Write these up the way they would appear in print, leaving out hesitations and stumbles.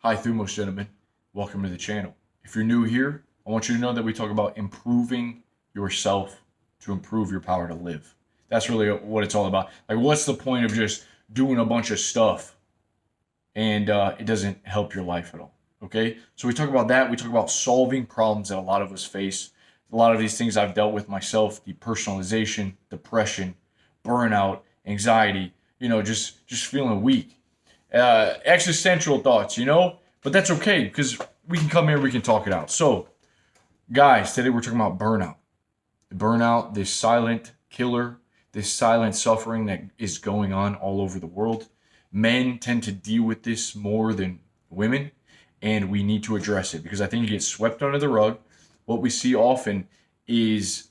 Hi, Thumos gentlemen. Welcome to the channel. If you're new here, I want you to know that we talk about improving yourself to improve your power to live. That's really what it's all about. Like, what's the point of just doing a bunch of stuff and it doesn't help your life at all? Okay? So we talk about that. We talk about solving problems that a lot of us face. A lot of these things I've dealt with myself: depersonalization, depression, burnout, anxiety, just feeling weak. Existential thoughts, but that's okay because we can come here, we can talk it out. So, guys, today we're talking about burnout. Burnout, this silent killer, this silent suffering that is going on all over the world. Men tend to deal with this more than women, and we need to address it because I think it gets swept under the rug. What we see often is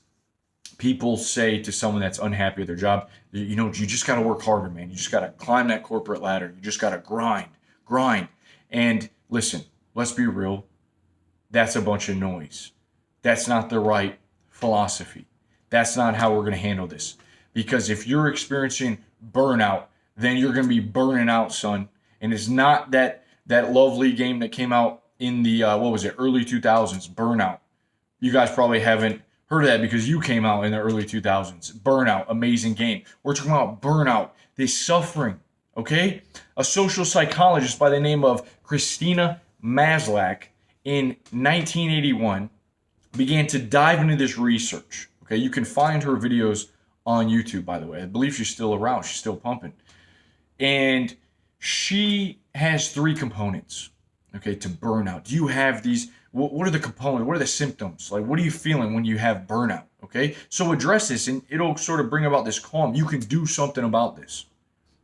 people say to someone that's unhappy with their job, you just got to work harder, man. You just got to climb that corporate ladder. You just got to grind. And listen, let's be real. That's a bunch of noise. That's not the right philosophy. That's not how we're going to handle this. Because if you're experiencing burnout, then you're going to be burning out, son. And it's not that lovely game that came out in the, early 2000s, Burnout. You guys probably haven't heard of that because you came out in the early 2000s. Burnout, amazing game. We're talking about burnout, this suffering, okay? A social psychologist by the name of Christina Maslach in 1981 began to dive into this research, okay? You can find her videos on YouTube, by the way. I believe she's still around. She's still pumping. And she has three components, okay, to burnout. Do you have these? What are the components? What are the symptoms? Like, what are you feeling when you have burnout? Okay, so address this and it'll sort of bring about this calm. You can do something about this.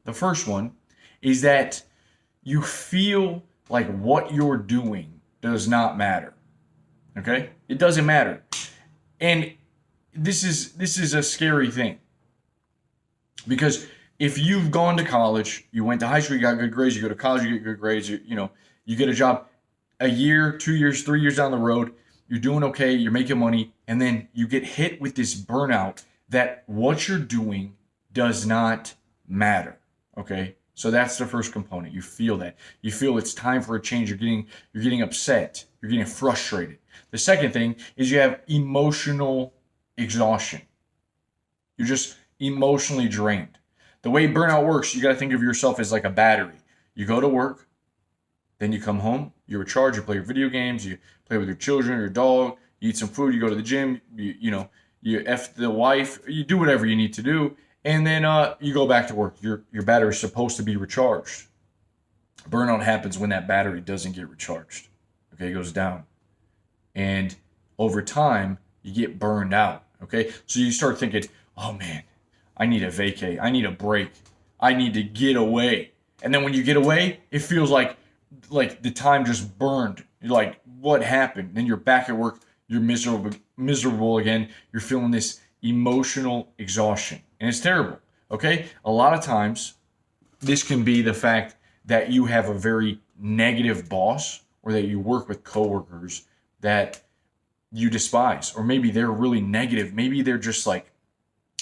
The first one is that you feel like what you're doing does not matter. Okay, it doesn't matter, and this is a scary thing because if you've gone to college, you went to high school, you got good grades, you go to college, you get good grades, you get a job. A year, 2 years, 3 years down the road, you're doing okay, you're making money, and then you get hit with this burnout that what you're doing does not matter. Okay? So that's the first component. You feel that. You feel it's time for a change. You're getting upset. You're getting frustrated. The second thing is you have emotional exhaustion. You're just emotionally drained. The way burnout works, you got to think of yourself as like a battery. You go to work, then you come home, you recharge, you play your video games, you play with your children, your dog, you eat some food, you go to the gym, you F the wife, you do whatever you need to do, and then you go back to work. Your battery is supposed to be recharged. Burnout happens when that battery doesn't get recharged. Okay, it goes down. And over time, you get burned out. Okay, so you start thinking, oh man, I need a vacay, I need a break, I need to get away. And then when you get away, it feels like the time just burned. You're like, what happened? Then you're back at work. You're miserable again. You're feeling this emotional exhaustion. And it's terrible. Okay? A lot of times, this can be the fact that you have a very negative boss or that you work with coworkers that you despise. Or maybe they're really negative. Maybe they're just like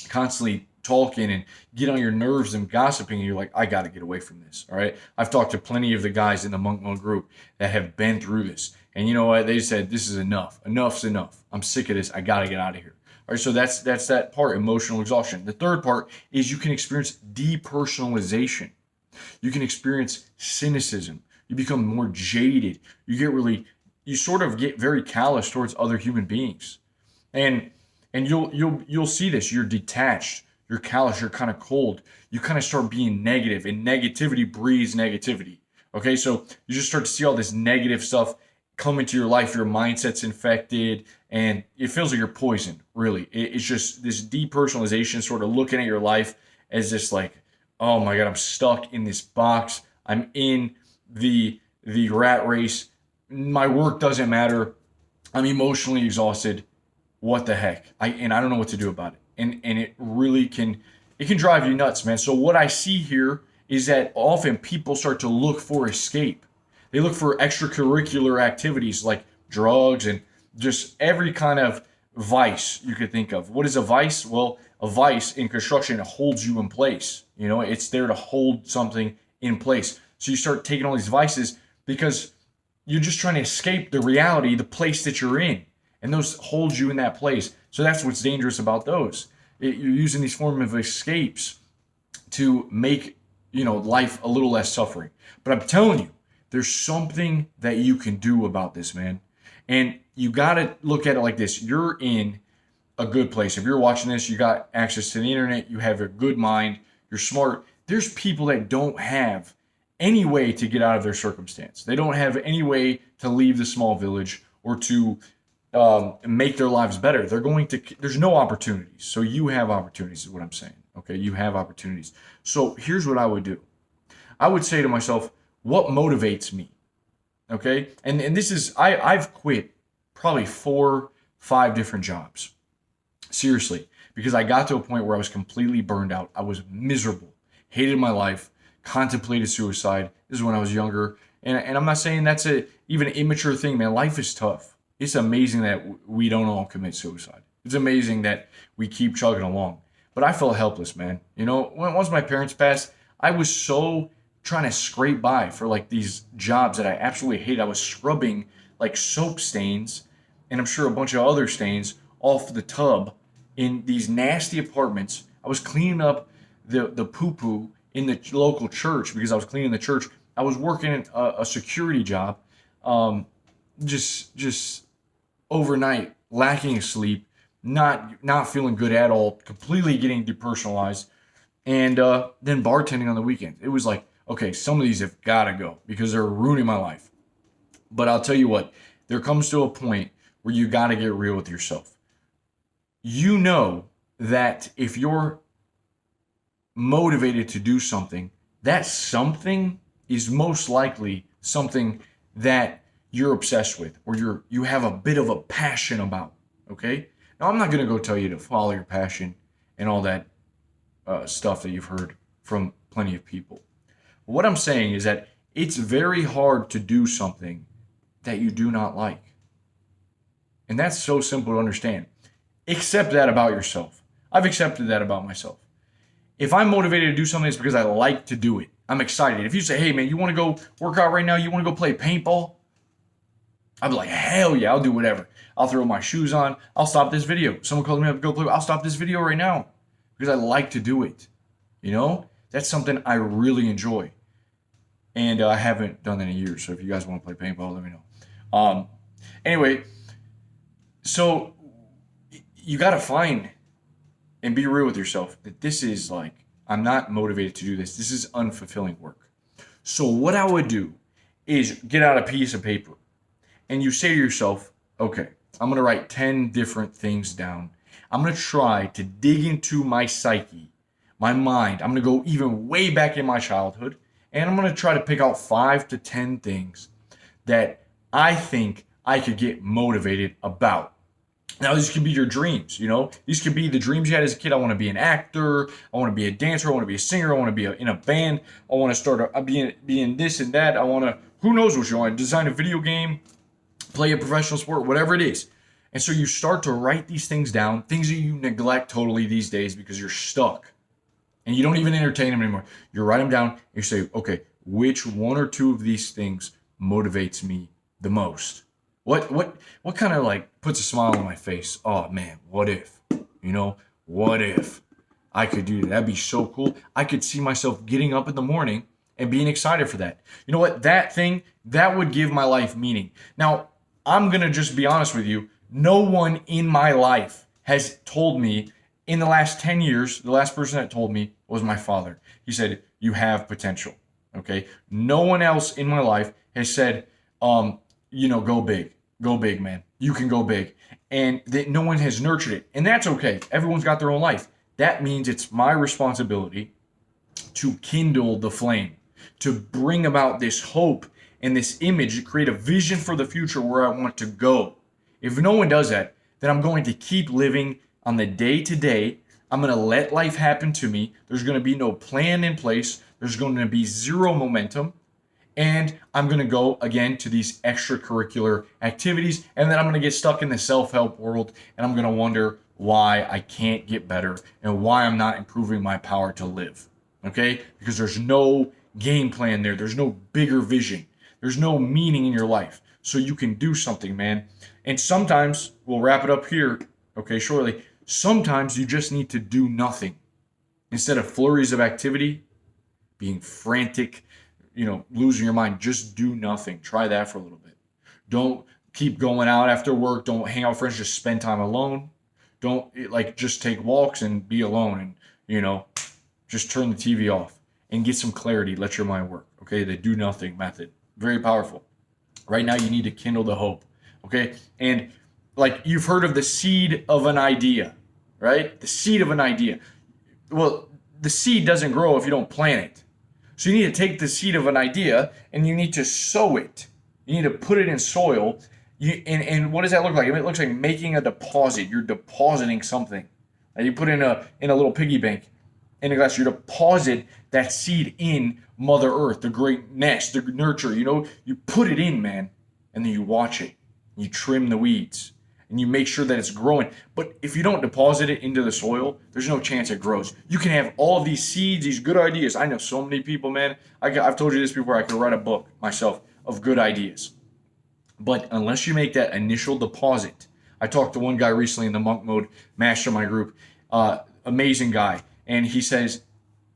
constantly talking and get on your nerves and gossiping, and you're like, I got to get away from this. All right. I've talked to plenty of the guys in the Monk Mode group that have been through this. And you know what? They said, this is enough. Enough's enough. I'm sick of this. I got to get out of here. All right. So that's that part, emotional exhaustion. The third part is you can experience depersonalization. You can experience cynicism. You become more jaded. You sort of get very callous towards other human beings. And you'll see this. You're detached. You're callous, you're kind of cold. You kind of start being negative, and negativity breeds negativity. Okay, so you just start to see all this negative stuff come into your life. Your mindset's infected, and it feels like you're poisoned, really. It's just this depersonalization, sort of looking at your life as this like, oh my God, I'm stuck in this box. I'm in the rat race. My work doesn't matter. I'm emotionally exhausted. What the heck? I don't know what to do about it. And it really can drive you nuts, man. So what I see here is that often people start to look for escape. They look for extracurricular activities like drugs and just every kind of vice you could think of. What is a vice? Well, a vice in construction, it holds you in place. It's there to hold something in place. So you start taking all these vices because you're just trying to escape the reality, the place that you're in. And those hold you in that place. So that's what's dangerous about those. You're using these form of escapes to make, life a little less suffering. But I'm telling you, there's something that you can do about this, man. And you got to look at it like this. You're in a good place. If you're watching this, you got access to the internet, you have a good mind, you're smart. There's people that don't have any way to get out of their circumstance. They don't have any way to leave the small village or to make their lives better. There's no opportunities. So you have opportunities is what I'm saying. Okay, you have opportunities. So here's what I would do. I would say to myself, what motivates me? Okay, and this is, I've quit probably 4-5 different jobs. Seriously, because I got to a point where I was completely burned out. I was miserable, hated my life, contemplated suicide. This is when I was younger. And I'm not saying that's even an immature thing, man. Life is tough. It's amazing that we don't all commit suicide. It's amazing that we keep chugging along. But I felt helpless, man. Once my parents passed, I was so trying to scrape by for like these jobs that I absolutely hated. I was scrubbing like soap stains and I'm sure a bunch of other stains off the tub in these nasty apartments. I was cleaning up the poo-poo in the local church because I was cleaning the church. I was working a security job, just overnight, lacking sleep, not feeling good at all, completely getting depersonalized, and then bartending on the weekends. It was like, okay, some of these have got to go because they're ruining my life. But I'll tell you what, there comes to a point where you got to get real with yourself. You know that if you're motivated to do something, that something is most likely something that you're obsessed with or you have a bit of a passion about, okay? Now, I'm not going to go tell you to follow your passion and all that stuff that you've heard from plenty of people. But what I'm saying is that it's very hard to do something that you do not like. And that's so simple to understand. Accept that about yourself. I've accepted that about myself. If I'm motivated to do something, it's because I like to do it. I'm excited. If you say, hey, man, you want to go work out right now? You want to go play paintball? I'll be like, hell yeah, I'll do whatever. I'll throw my shoes on. I'll stop this video. Someone calls me up to go play. I'll stop this video right now because I like to do it. That's something I really enjoy. And I haven't done that in years. So if you guys want to play paintball, let me know. Anyway, so you got to find and be real with yourself that this is like, I'm not motivated to do this. This is unfulfilling work. So what I would do is get out a piece of paper and you say to yourself, okay, I'm going to write 10 different things down. I'm going to try to dig into my psyche, my mind. I'm going to go even way back in my childhood and I'm going to try to pick out 5 to 10 things that I think I could get motivated about. Now, these could be your dreams, These could be the dreams you had as a kid. I want to be an actor. I want to be a dancer. I want to be a singer. I want to be in a band. I want to start be in this and that. I want to, who knows what you want, design a video game, play a professional sport, whatever it is. And so you start to write these things down, things that you neglect totally these days because you're stuck. And you don't even entertain them anymore. You write them down and you say, okay, which one or two of these things motivates me the most? What kind of like puts a smile on my face? Oh man, what if? What if I could do that? That'd be so cool. I could see myself getting up in the morning and being excited for that. You know what? That thing, that would give my life meaning. Now, I'm going to just be honest with you. No one in my life has told me in the last 10 years, the last person that told me was my father. He said, you have potential. Okay. No one else in my life has said, go big. Go big, man. You can go big. And that no one has nurtured it. And that's okay. Everyone's got their own life. That means it's my responsibility to kindle the flame, to bring about this hope and this image, to create a vision for the future where I want to go. If no one does that, then I'm going to keep living on the day to day. I'm going to let life happen to me. There's going to be no plan in place. There's going to be zero momentum. And I'm going to go again to these extracurricular activities. And then I'm going to get stuck in the self-help world. And I'm going to wonder why I can't get better and why I'm not improving my power to live. Okay? Because there's no game plan there. There's no bigger vision. There's no meaning in your life. So you can do something, man. And sometimes, we'll wrap it up here, okay, shortly. Sometimes you just need to do nothing. Instead of flurries of activity, being frantic, losing your mind, just do nothing. Try that for a little bit. Don't keep going out after work. Don't hang out with friends. Just spend time alone. Don't just take walks and be alone and, just turn the TV off and get some clarity. Let your mind work. Okay. The do nothing method. Very powerful. Right now, you need to kindle the hope. Okay. And you've heard of the seed of an idea, right? The seed of an idea. Well, the seed doesn't grow if you don't plant it. So you need to take the seed of an idea and you need to sow it. You need to put it in soil. And what does that look like? It looks like making a deposit. You're depositing something. You put in a little piggy bank in a glass. You deposit that seed in Mother Earth, the great nest, the nurture. You put it in, man, and then you watch it. You trim the weeds. And you make sure that it's growing. But if you don't deposit it into the soil, there's no chance it grows. You can have all of these seeds, these good ideas. I know so many people, man. I've told you this before. I could write a book myself of good ideas. But unless you make that initial deposit, I talked to one guy recently in the Monk Mode Mastermind group, amazing guy. And he says,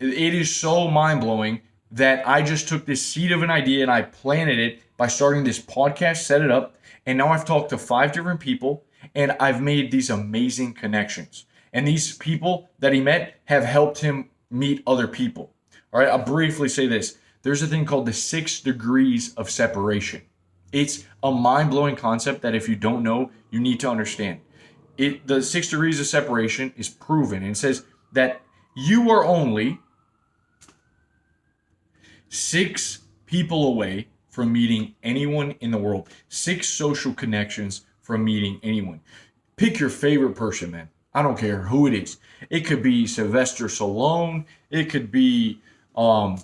it is so mind-blowing that I just took this seed of an idea and I planted it by starting this podcast, set it up. And now I've talked to 5 different people and I've made these amazing connections. And these people that he met have helped him meet other people. All right, I'll briefly say this. There's a thing called the 6 degrees of separation. It's a mind-blowing concept that if you don't know, you need to understand. The 6 degrees of separation is proven. And it says that you are only 6 people away from meeting anyone in the world. 6 social connections from meeting anyone. Pick your favorite person, man. I don't care who it is. It could be Sylvester Stallone. It could be, I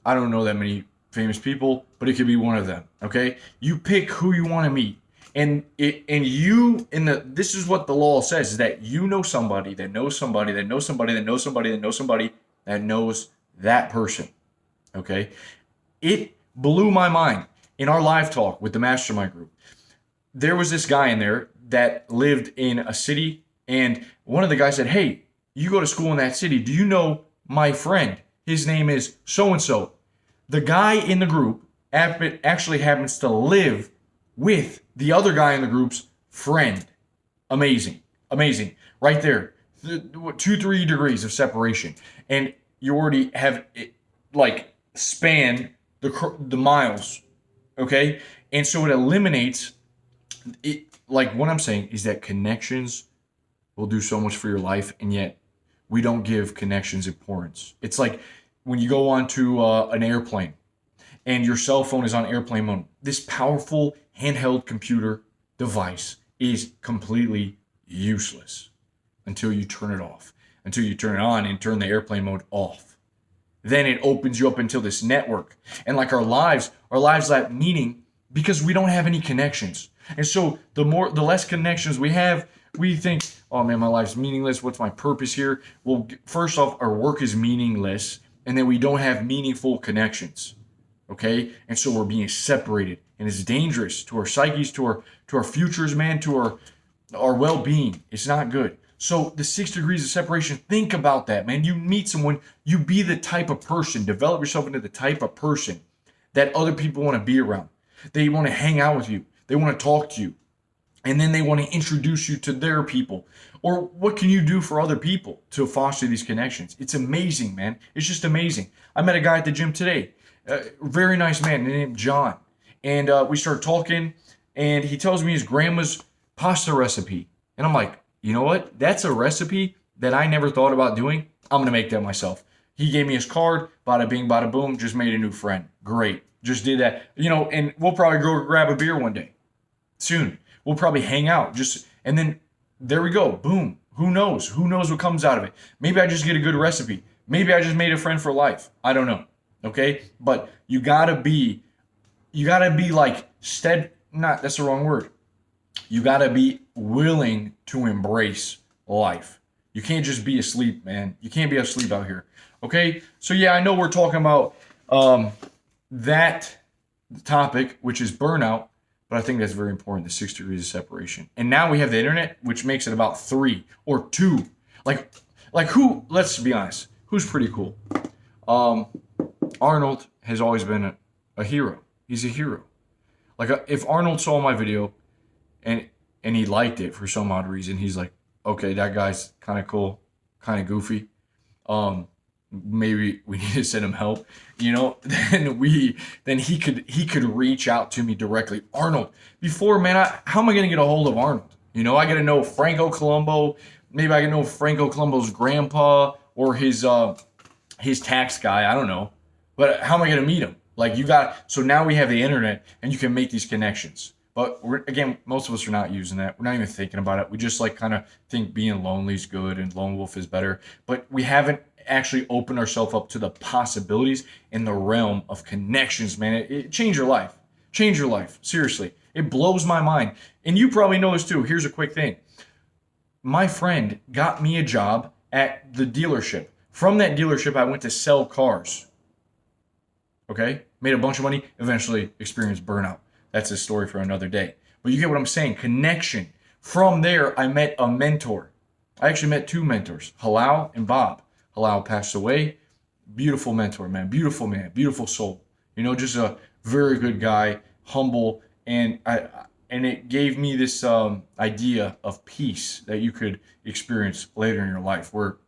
don't know that many famous people, but it could be one of them, okay? You pick who you want to meet. And this is what the law says, is that you know somebody that knows somebody that knows somebody that knows somebody that knows somebody that knows that person, okay? It blew my mind. In our live talk with the mastermind group, there was this guy in there that lived in a city, and one of the guys said, hey, you go to school in that city. Do you know my friend? His name is so-and-so. The guy in the group actually happens to live with the other guy in the group's friend. Amazing. Amazing. Right there. 2-3 degrees of separation. And you already have spanned the miles, okay? And so it eliminates it. What I'm saying is that connections will do so much for your life, and yet we don't give connections importance. It's like when you go onto an airplane and your cell phone is on airplane mode. This powerful handheld computer device is completely useless until you turn it off, until you turn it on and turn the airplane mode off. Then it opens you up into this network. And our lives lack meaning because we don't have any connections. And so the less connections we have, we think, oh man, my life's meaningless. What's my purpose here? Well, first off, our work is meaningless, and then we don't have meaningful connections. Okay? And so we're being separated, and it's dangerous to our psyches, to our futures, man, to our well-being. It's not good. So the 6 degrees of separation, think about that, man. You meet someone, you be the type of person, develop yourself into the type of person that other people want to be around. They want to hang out with you. They want to talk to you. And then they want to introduce you to their people. Or what can you do for other people to foster these connections? It's amazing, man. It's just amazing. I met a guy at the gym today, very nice man named John. And we started talking, and he tells me his grandma's pasta recipe. And I'm like, you know what? That's a recipe that I never thought about doing. I'm going to make that myself. He gave me his card, bada bing, bada boom, just made a new friend. Great. Just did that. And we'll probably go grab a beer one day. Soon. We'll probably hang out. And then there we go. Boom. Who knows? Who knows what comes out of it? Maybe I just get a good recipe. Maybe I just made a friend for life. I don't know. Okay? But you gotta be that's the wrong word. You got to be willing to embrace life. You can't just be asleep, man. You can't be asleep out here. Okay? So yeah, I know we're talking about that the topic, which is burnout, but I think that's very important, the 6 degrees of separation. And now we have the internet, which makes it about 3 or 2. Like, who, let's be honest, who's pretty cool? Arnold has always been a hero. He's a hero. Like, if Arnold saw my video and he liked it for some odd reason, he's like, okay, that guy's kind of cool, kind of goofy. Maybe we need to send him help, then he could reach out to me directly. Arnold, before, man, how am I going to get a hold of Arnold? I got to know Franco Colombo. Maybe I can know Franco Colombo's grandpa or his tax guy. I don't know. But how am I going to meet him? So now we have the internet and you can make these connections. But again, most of us are not using that. We're not even thinking about it. We just kind of think being lonely is good and lone wolf is better. But we haven't actually opened ourselves up to the possibilities in the realm of connections, man. It change your life. Change your life. Seriously. It blows my mind. And you probably know this too. Here's a quick thing. My friend got me a job at the dealership. From that dealership, I went to sell cars. Okay? Made a bunch of money, eventually experienced burnout. That's a story for another day. But you get what I'm saying. Connection. From there, I met a mentor. I actually met 2 mentors, Halal and Bob. Halal passed away. Beautiful mentor, man. Beautiful man. Beautiful soul. Just a very good guy, humble, and it gave me this idea of peace that you could experience later in your life, where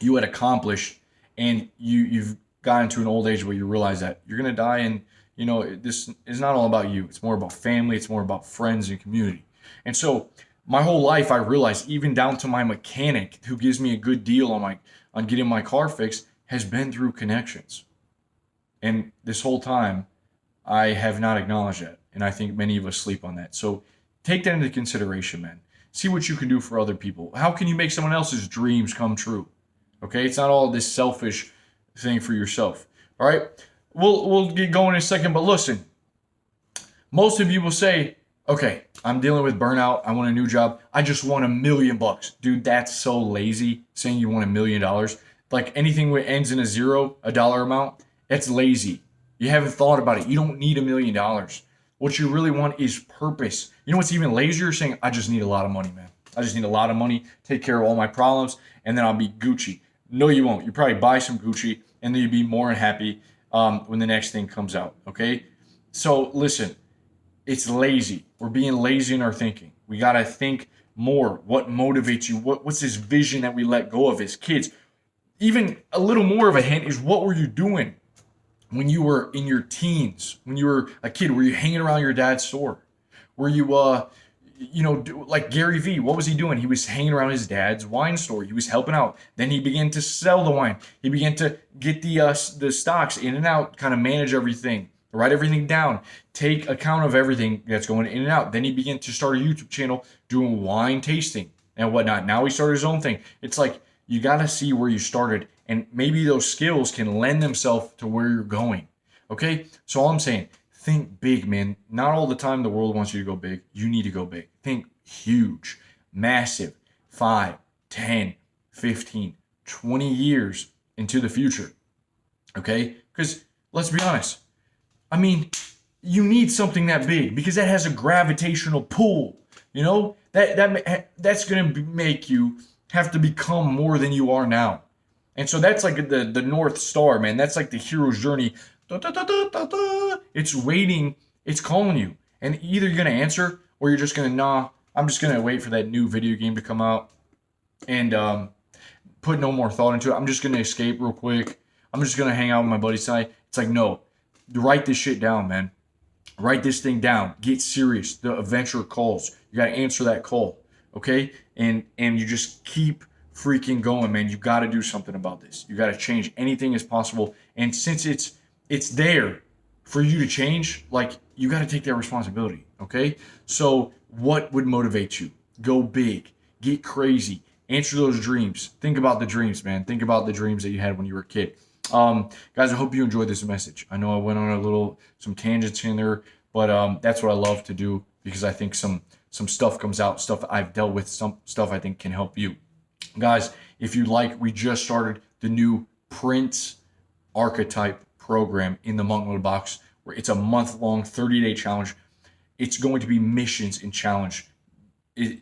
you had accomplished and you've gotten to an old age where you realize that you're gonna die, and this is not all about you. It's more about family. It's more about friends and community. And so my whole life, I realized, even down to my mechanic who gives me a good deal on getting my car fixed, has been through connections. And this whole time, I have not acknowledged that. And I think many of us sleep on that. So take that into consideration, man. See what you can do for other people. How can you make someone else's dreams come true? Okay, it's not all this selfish thing for yourself. All right, we'll get going in a second. But listen, most of you will say, okay, I'm dealing with burnout. I want a new job. I just want $1 million. Dude, that's so lazy, saying you want $1 million. Like anything that ends in a zero, a dollar amount, that's lazy. You haven't thought about it. You don't need $1 million. What you really want is purpose. You know what's even lazier? Saying, I just need a lot of money, man. I just need a lot of money, take care of all my problems, and then I'll be Gucci. No, you won't. You probably buy some Gucci, and then you'll be more happy when the next thing comes out, okay? So listen, it's lazy. We're being lazy in our thinking. We got to think more. What motivates you? What's this vision that we let go of as kids? Even a little more of a hint is, what were you doing when you were in your teens? When you were a kid, were you hanging around your dad's store? Were you, like Gary Vee, what was he doing? He was hanging around his dad's wine store. He was helping out. Then he began to sell the wine. He began to get the stocks in and out, kind of manage everything, write everything down, take account of everything that's going in and out. Then he began to start a YouTube channel doing wine tasting and whatnot. Now he started his own thing. It's like, you got to see where you started, and maybe those skills can lend themselves to where you're going. Okay? So all I'm saying, think big, man. Not all the time the world wants you to go big. You need to go big. Think huge, massive, 5, 10, 15, 20 years into the future. Okay? Because let's be honest. I mean, you need something that big because that has a gravitational pull. That's going to make you have to become more than you are now. And so that's like the North Star, man. That's like the hero's journey. Da, da, da, da, da, da. It's waiting. It's calling you. And either you're going to answer or you're just going to, I'm just going to wait for that new video game to come out and put no more thought into it. I'm just going to escape real quick. I'm just going to hang out with my buddy's side. It's like, no, write this shit down, man. Write this thing down. Get serious. The adventure calls. You got to answer that call. Okay? And you just keep freaking going, man. You got to do something about this. You got to change. Anything is possible. And since it's there for you to change, like, you got to take that responsibility. Okay? So what would motivate you? Go big. Get crazy. Answer those dreams. Think about the dreams, man. Think about the dreams that you had when you were a kid. Guys, I hope you enjoyed this message. I know I went on some tangents in there, but that's what I love to do, because I think some stuff comes out, stuff I've dealt with, some stuff I think can help you. Guys, if you like, we just started the new Prince Archetype program in the Monk Mode box. where it's a month-long, 30-day challenge. It's going to be missions and challenge.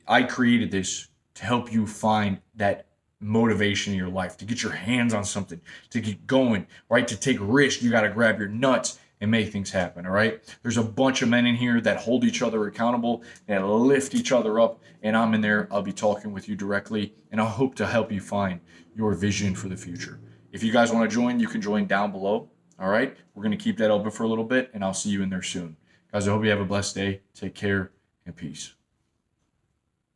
I created this to help you find that motivation in your life, to get your hands on something, to get going, right? To take risk, you got to grab your nuts and make things happen, all right? There's a bunch of men in here that hold each other accountable, that lift each other up, and I'm in there. I'll be talking with you directly, and I hope to help you find your vision for the future. If you guys want to join, you can join down below, all right? We're going to keep that open for a little bit, and I'll see you in there soon. Guys, I hope you have a blessed day. Take care, and peace.